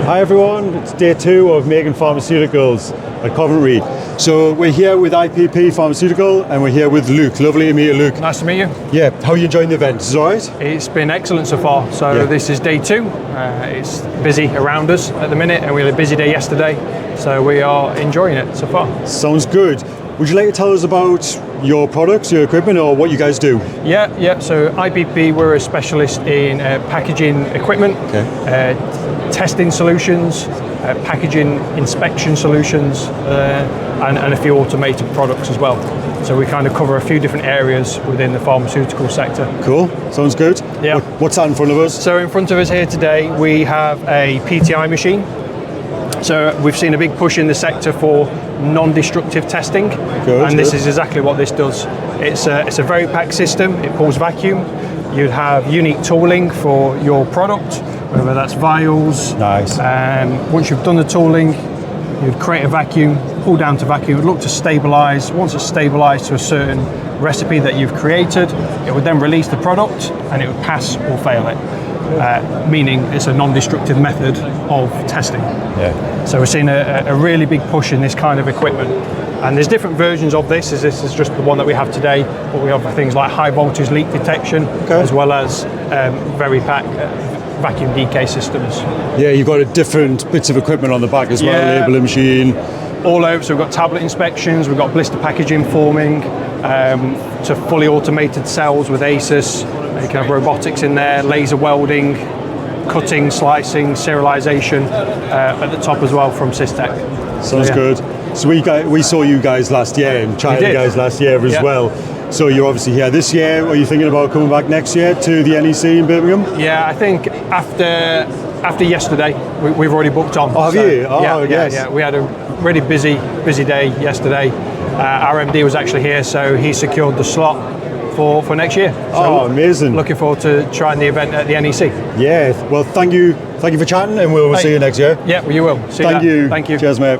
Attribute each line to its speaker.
Speaker 1: Hi everyone, it's day 2 of Making Pharmaceuticals at Coventry. So we're here with IPP Pharmaceutical and we're here with Luke. Lovely to meet you, Luke.
Speaker 2: Nice to meet you.
Speaker 1: Yeah, how are you enjoying the event? Is it all right?
Speaker 2: It's been excellent so far. So This is day 2. It's busy around us at the minute and we had a busy day yesterday. So we are enjoying it so far.
Speaker 1: Sounds good. Would you like to tell us about your products, your equipment, or what you guys do?
Speaker 2: Yeah. So IPP, we're a specialist in packaging equipment, testing solutions, packaging inspection solutions, and a few automated products as well. So we kind of cover a few different areas within the pharmaceutical sector.
Speaker 1: Cool, sounds good.
Speaker 2: Yeah.
Speaker 1: What's that in front of us?
Speaker 2: So in front of us here today, we have a PTI machine. So we've seen a big push in the sector for non-destructive testing, and this is exactly what this does. It's a very packed system. It pulls vacuum. You'd have unique tooling for your product, whether that's vials.
Speaker 1: Nice.
Speaker 2: Once you've done the tooling, you'd create a vacuum, pull down to vacuum, look to stabilize. Once it's stabilized to a certain recipe that you've created, it would then release the product and it would pass or fail it. Meaning it's a non-destructive method of testing.
Speaker 1: Yeah.
Speaker 2: So we're seeing a really big push in this kind of equipment. And there's different versions of this. This is just the one that we have today, but we have things like high voltage leak detection, as well as very packed vacuum decay systems.
Speaker 1: Yeah, you've got different bits of equipment on the back as well, labeling machine.
Speaker 2: All over, so we've got tablet inspections, we've got blister packaging forming, to fully automated cells with ASUS. You can have robotics in there, laser welding, cutting, slicing, serialisation at the top as well from Systec.
Speaker 1: Sounds good. So we saw you guys last year and tried you guys last year as well. So you're obviously here this year. Are you thinking about coming back next year to the NEC in Birmingham?
Speaker 2: Yeah, I think after yesterday, we've already booked on.
Speaker 1: Oh, have you? Oh, yes.
Speaker 2: Yeah. We had a really busy day yesterday. Our MD was actually here, so he secured the slot for next year. So
Speaker 1: amazing.
Speaker 2: Looking forward to trying the event at the NEC.
Speaker 1: Yeah, well, thank you for chatting and we'll see you next year.
Speaker 2: Yeah, well, you will.
Speaker 1: Thank you.
Speaker 2: Thank you.
Speaker 1: Cheers, mate.